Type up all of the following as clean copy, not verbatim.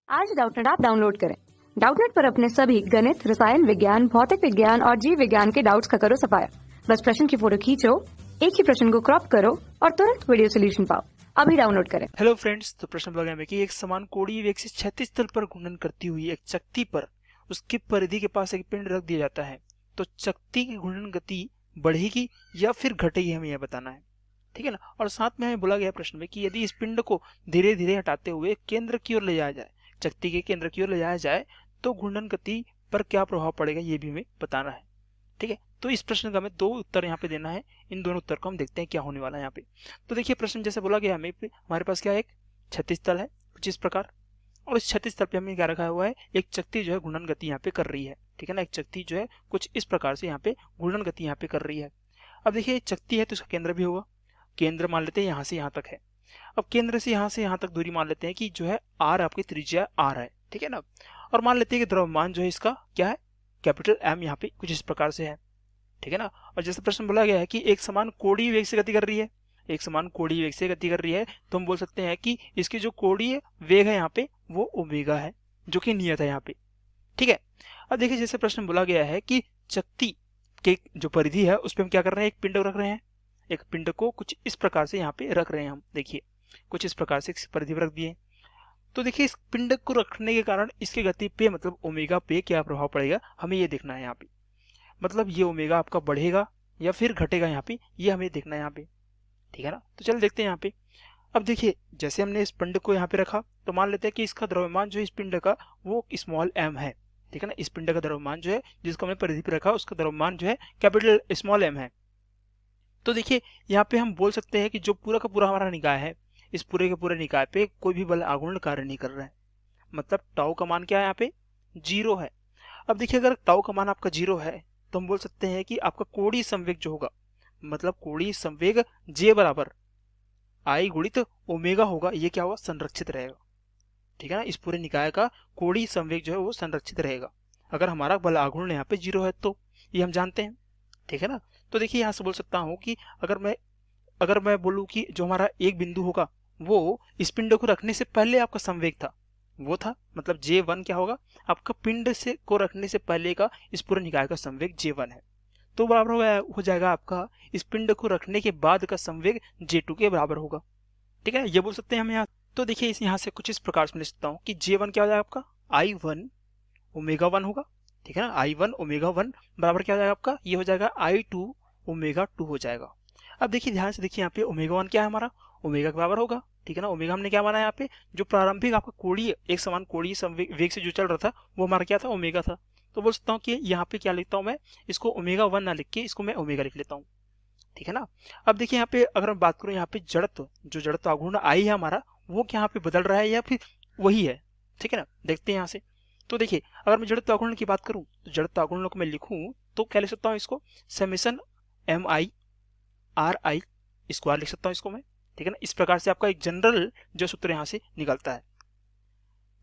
आज Doubtnut app download करें। Doubtnut पर अपने सभी गणित, रसायन विज्ञान, भौतिक विज्ञान और जीव विज्ञान के डाउट्स का करो सफाया। बस प्रश्न की फोटो खींचो, एक ही प्रश्न को क्रॉप करो और तुरंत वीडियो सोल्यूशन पाओ। अभी डाउनलोड करें। हेलो फ्रेंड्स, तो प्रश्न बता में कि एक समान कोणीय वेग से क्षैतिज तल पर घूर्णन करती हुई एक चकती पर उसकी परिधि के पास एक पिंड रख दिया जाता है, तो चकती की घूर्णन गति बढ़ेगी या फिर घटेगी, हमें यह बताना है। ठीक है ना। और साथ में हमें बोला गया प्रश्न में कि यदि इस पिंड को धीरे धीरे हटाते हुए केंद्र की ओर ले जाया जाए, चकती के केंद्र की ओर ले जाया जाए, तो घूर्णन गति पर क्या प्रभाव पड़ेगा, ये भी हमें बताना है। ठीक है, तो इस प्रश्न का हमें दो उत्तर यहाँ पे देना है। इन दोनों उत्तर को हम देखते हैं क्या होने वाला है यहाँ पे। तो देखिए, प्रश्न जैसे बोला गया हमें, हमारे पास क्या है, एक क्षैतिज तल है कुछ इस प्रकार, और इस क्षैतिज तल पे हमने क्या रखा हुआ है, एक चकती जो है घूर्णन गति यहाँ पे कर रही है। ठीक है ना, एक चकती जो है कुछ इस प्रकार से यहाँ पे घूर्णन गति यहाँ पे कर रही है। अब देखिए, चकती है तो इसका केंद्र भी होगा, केंद्र मान लेते हैं यहाँ से यहाँ तक है। अब केंद्र से यहाँ तक दूरी मान लेते हैं कि जो है आर, आपकी त्रिज्या आर है। ठीक है ना, और मान लेते हैं कि द्रव्यमान जो है इसका क्या है, कैपिटल एम यहाँ पे कुछ इस प्रकार से है। ठीक है ना, और जैसे प्रश्न बोला गया है कि एक समान कोणीय वेग से गति कर रही है, एक समान कोणीय वेग से गति कर रही है, तो हम बोल सकते हैं कि इसकी जो कोणीय वेग है यहाँ पे वो ओमेगा है, जो कि नियत है यहाँ पे। ठीक है, अब देखिए, जैसे प्रश्न बोला गया है कि चकती के जो परिधि है उस पर हम क्या कर रहे हैं, एक पिंड रख रहे हैं। एक पिंड को कुछ इस प्रकार से यहाँ पे रख रहे हैं हम, देखिए कुछ इस प्रकार से परिधि पर रख दिए। तो देखिए, इस पिंड को रखने के कारण इसकी गति पे, मतलब ओमेगा पे क्या प्रभाव पड़ेगा, हमें ये देखना है यहाँ पे। मतलब ये ओमेगा आपका बढ़ेगा या फिर घटेगा यहाँ पे, ये हमें देखना है यहाँ पे। ठीक है ना, तो चल देखते हैं यहाँ पे। अब देखिए, जैसे हमने इस पिंड को यहाँ पे रखा, तो मान लेते हैं कि इसका द्रव्यमान जो है इस पिंड का वो स्मॉल एम है। ठीक है ना, इस पिंड का द्रव्यमान जो है जिसको हमने परिधि पे रखा, उसका द्रव्यमान जो है कैपिटल स्मॉल एम है। तो देखिए, यहाँ पे हम बोल सकते हैं कि जो पूरा का पूरा हमारा निकाय है, इस पूरे के पूरे निकाय पे कोई भी बल आघूर्ण कार्य नहीं कर रहा है। मतलब टाउ का मान क्या है यहाँ पे, 0 है। अब देखिए, अगर टाउ का मान आपका 0 है, तो हम बोल सकते हैं कि आपका कोणीय संवेग जो होगा, मतलब कोणीय संवेग जे बराबर आई गुणित ओमेगा होगा, ये क्या होगा, संरक्षित रहेगा। ठीक है ना, इस पूरे निकाय का कोणीय संवेग जो है वो संरक्षित रहेगा अगर हमारा बल आघूर्ण यहाँ पे 0 है, तो ये हम जानते हैं। ठीक है ना, तो देखिए, यहाँ से बोल सकता हूँ कि अगर मैं बोलूँ कि जो हमारा एक बिंदु होगा वो इस पिंड को रखने से पहले आपका संवेग था, वो था, मतलब J1 क्या होगा, आपका पिंड से को रखने से पहले का इस पूरे निकाय का संवेग J1 है, तो बराबर हो जाएगा आपका इस पिंड को रखने के बाद का संवेग J2 के बराबर होगा। ठीक है, ये बोल सकते हैं हम यहाँ। तो देखिए, इस यहाँ से कुछ इस प्रकार से लिख सकता हूँ कि J1 क्या हो जाएगा आपका, I1 ओमेगा 1 होगा। ठीक है ना, I1 ओमेगा 1 बराबर क्या हो जाएगा आपका, ये हो जाएगा I2 ओमेगा 2 हो जाएगा। अब देखिए, ध्यान से देखिए, यहाँ पे ओमेगा 1 क्या है हमारा, ओमेगा के बराबर होगा। ठीक है ना, ओमेगा हमने क्या माना है यहाँ पे, जो प्रारंभिक आपका कोणीय एक समान कोणीय वेग से जो चल रहा था वो हमारा क्या था, ओमेगा था। तो बोल सकता हूँ कि यहाँ पे क्या लिखता हूँ मैं, इसको ओमेगा 1 ना लिख के इसको मैं ओमेगा लिख लेता हूँ। ठीक है ना, अब देखिए यहाँ पे अगर मैं बात करूँ, यहाँ पे जड़त्व, जो जड़त्व आघूर्ण आई है हमारा, वो क्या यहाँ पे बदल रहा है या फिर वही है। ठीक है ना, देखते हैं यहाँ से। तो देखिए, अगर मैं जड़त्व आघूर्ण की बात करूँ, तो जड़त्व आघूर्ण को मैं लिखूँ तो क्या लिख सकता हूँ, इसको summation M I R I square लिख सकता हूँ इसको मैं। ठीक है ना, इस प्रकार से आपका एक जनरल जो सूत्र यहाँ से निकलता है।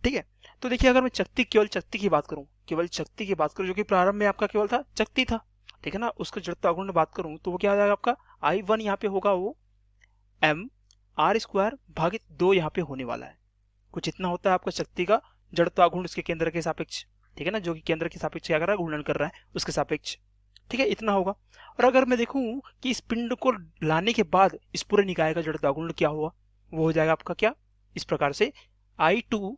ठीक है, तो देखिए, अगर मैं केवल चकती की बात करूँ, केवल चकती की बात करूँ, जो कि प्रारंभ में आपका केवल था चकती था। ठीक है ना, उसका जड़त्व आघूर्ण बात करूँ तो वो क्या आ जाएगा आपका, I1 यहाँ पे होगा वो एम आर स्क्वायर भागित 2 यहाँ पे होने वाला है। कुछ इतना होता है आपका शक्ति का जड़त्व आघूर्ण उसके केंद्र के सापेक्ष। ठीक है ना, जो कि केंद्र के सापेक्ष क्या कर रहा है, घूर्णन कर रहा है उसके सापेक्ष। ठीक है, इतना होगा। और अगर मैं देखूं कि इस पिंड को लाने के बाद इस पूरे निकाय का जड़त्व आघूर्ण क्या हुआ, वो हो जाएगा आपका क्या, इस प्रकार से I2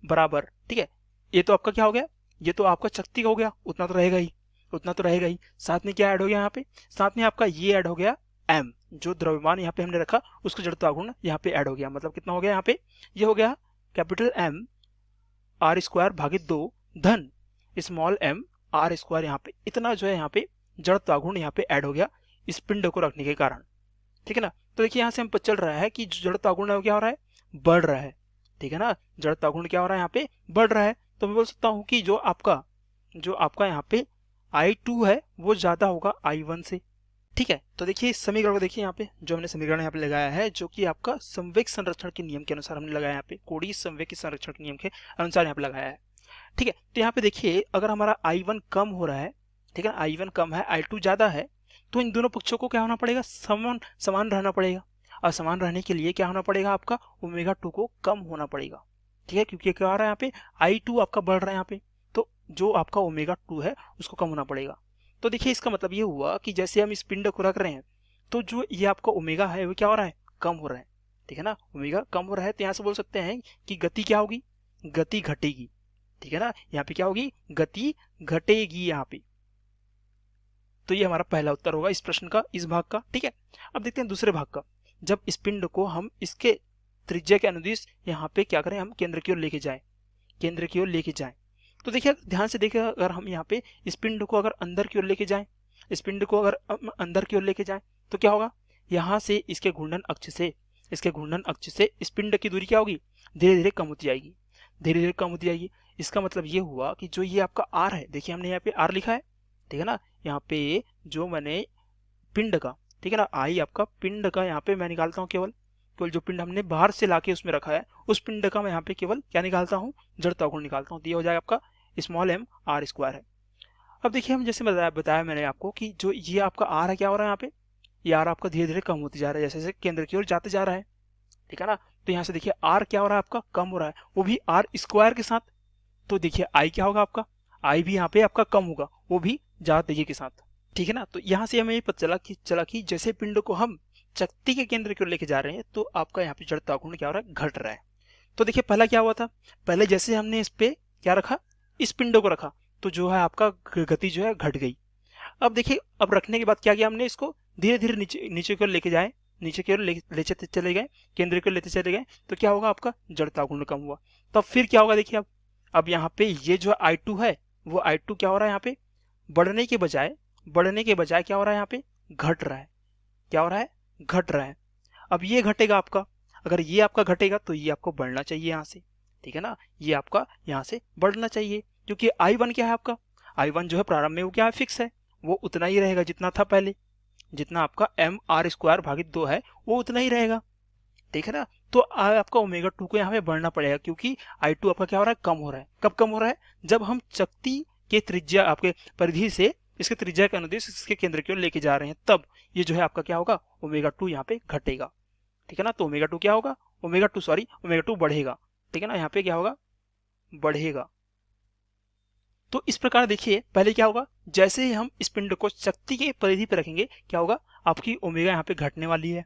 बराबर, ठीक है, ये तो आपका क्या हो गया, ये तो आपका शक्ति का हो गया, उतना तो रहेगा ही, उतना तो रहेगा ही। साथ में क्या ऐड हो गया यहाँ पे, साथ में आपका ये ऐड हो गया m, जो द्रव्यमान यहाँ पे हमने रखा उसका जड़त्व आघूर्ण यहाँ पे ऐड हो गया। मतलब कितना हो गया यहाँ पे, ये हो गया कैपिटल M आर स्क्वायर भागित 2 धन स्मॉल m आर स्क्वायर, यहाँ पे इतना जो है यहाँ पे जड़त्व आघूर्ण यहाँ पे ऐड हो गया इस पिंड को रखने के कारण। ठीक है ना, तो देखिए, यहाँ से हम चल रहा है कि जो जड़त्व आघूर्ण क्या हो रहा है, बढ़ रहा है। ठीक है ना, जड़त्व आघूर्ण क्या हो रहा है, यहाँ पे बढ़ रहा है। तो मैं बोल सकता हूँ कि जो आपका यहाँ पे I2 है वो ज्यादा होगा I1 से। ठीक है, तो देखिए, इस समीकरण को देखिए, यहाँ पे जो हमने समीकरण यहाँ पे लगाया है, जो कि आपका संवेग संरक्षण के नियम के अनुसार हमने लगाया, यहाँ पे कोणीय संवेग के संरक्षण के नियम के अनुसार यहाँ पे लगाया है। ठीक है, तो यहाँ पे देखिए, अगर हमारा I1 कम हो रहा है, ठीक है, I1 कम है, I2 ज्यादा है, तो इन दोनों पक्षों को क्या होना पड़ेगा, समान रहना पड़ेगा। और समान रहने के लिए क्या होना पड़ेगा, आपका ओमेगा 2 को कम होना पड़ेगा। ठीक है, क्योंकि क्या आ रहा है यहाँ पे I2 आपका बढ़ रहा है यहाँ पे, तो जो आपका ओमेगा 2 है उसको कम होना पड़ेगा। तो देखिए इसका मतलब ये हुआ कि जैसे हम इस पिंड को रख रहे हैं तो जो ये आपका ओमेगा है वो क्या हो रहा है, कम हो रहा है, ठीक है ना, ओमेगा कम हो रहा है। तो यहाँ से बोल सकते हैं कि गति क्या होगी, गति घटेगी, ठीक है ना, यहाँ पे क्या होगी, गति घटेगी यहाँ पे। तो ये हमारा पहला उत्तर होगा इस प्रश्न का, इस भाग का, ठीक है। अब देखते हैं दूसरे भाग का। जब इस पिंड को हम इसके त्रिज्या के अनुदिश यहाँ पे क्या करें, हम केंद्र की ओर लेके जाएं, केंद्र की ओर लेके जाएं, तो देखिए ध्यान से देखिए, अगर हम यहाँ पे इस पिंड को अगर अंदर की ओर लेके जाएं, इस पिंड को अगर हम अंदर की ओर लेके जाएं तो क्या होगा, यहाँ से इसके घूर्णन अक्ष से, इसके घूर्णन अक्ष से इस पिंड की दूरी क्या होगी, धीरे धीरे कम होती जाएगी, धीरे धीरे कम होती जाएगी। इसका मतलब ये हुआ कि जो ये आपका आर है, देखिए हमने यहाँ पे आर लिखा है, ठीक है ना, यहाँ पे जो मैंने पिंड का, ठीक है ना, आई आपका पिंड का यहाँ पे मैं निकालता हूँ केवल केवल जो पिंड हमने बाहर से लाके उसमें रखा है उस पिंड का मैं यहाँ पे केवल क्या निकालता हूँ, जड़ता गुण निकालता हूँ, तो ये हो जाएगा आपका स्मॉल m r स्क्वायर है। अब देखिए हम जैसे बताया मैंने आपको कि जो ये आपका r है क्या हो रहा है, यहाँ पे ये r आपका धीरे धीरे कम होते जा रहा है जैसे जैसे केंद्र की ओर जाते जा रहा है, ठीक है ना। तो यहाँ से देखिए r क्या हो रहा है, आपका कम हो रहा है, वो भी r स्क्वायर के साथ। तो देखिए i क्या होगा आपका, i भी यहाँ पे आपका कम होगा, वो भी ज्यादा तेजी के साथ, ठीक है ना। तो यहाँ से हमें ये पता चला कि जैसे पिंड को हम शक्ति के केंद्र की ओर लेके जा रहे हैं तो आपका यहाँ पे जड़ता गुण क्या हो रहा है, घट रहा है। तो देखिए पहला क्या हुआ था, पहले जैसे हमने इस पे क्या रखा, इस पिंड को रखा, तो जो है आपका गति जो है घट गई। अब देखिए अब रखने के बाद क्या किया हमने, इसको धीरे धीरे नीचे की ओर लेके जाए, नीचे की ओर ले चले गए, केंद्र की ओर लेते चले गए, तो क्या होगा, आपका जड़ता गुण कम हुआ। तब फिर क्या होगा, देखिए अब यहाँ पे ये जो I2 है वो I2 क्या हो रहा है, यहाँ पे बढ़ने के बजाय क्या हो रहा है, यहाँ पे घट रहा है, क्या हो रहा है, घट रहा है। अब ये घटेगा आपका, अगर ये आपका घटेगा तो ये आपको बढ़ना चाहिए यहाँ से, ठीक है ना, ये आपका यहाँ से बढ़ना चाहिए, क्योंकि I1 क्या है आपका, I1 जो है प्रारंभ में वो क्या है, फिक्स है, वो उतना ही रहेगा जितना था पहले, जितना आपका mr स्क्वायर भागित 2 है वो उतना ही रहेगा, ठीक है ना। तो आपका ओमेगा 2 को यहाँ पे बढ़ना पड़ेगा, क्योंकि I2 आपका क्या हो रहा है, कम हो रहा है। कब कम हो रहा है, जब हम शक्ति के त्रिज्या आपके परिधि से इसके त्रिज्या के अनुदिश इसके केंद्र की ओर लेके जा रहे हैं, तब ये जो है आपका क्या होगा, ओमेगा 2 यहाँ पे घटेगा, ठीक है ना। तो ओमेगा 2 क्या होगा, ओमेगा 2 बढ़ेगा, ठीक है ना, यहाँ पे क्या होगा, बढ़ेगा। तो इस प्रकार देखिए पहले क्या होगा, जैसे ही हम इस पिंड को शक्ति के परिधि पर रखेंगे क्या होगा, आपकी ओमेगा यहाँ पे घटने वाली है।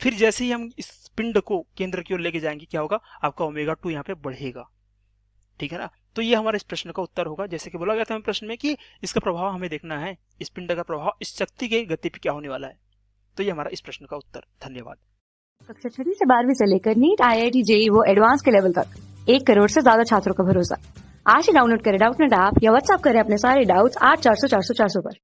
फिर जैसे ही हम इस पिंड को केंद्र की ओर लेके जाएंगे क्या होगा, आपका ओमेगा 2 यहाँ पे बढ़ेगा, ठीक है ना। तो ये हमारे इस प्रश्न का उत्तर होगा। जैसे कि बोला गया था हमें प्रश्न में कि इसका प्रभाव हमें देखना है, इस पिंड का प्रभाव इस शक्ति के गति पे क्या होने वाला है। तो ये हमारा इस प्रश्न का उत्तर। धन्यवाद। कक्षा 6 से 12वीं से लेकर नीट, IIT, JEE वो एडवांस के लेवल तक 1 करोड़ से ज्यादा छात्रों का भरोसा। आज ही डाउनलोड करें डाउटनेट ऐप या व्हाट्सएप करें अपने सारे डाउट्स 8400 400 400 पर।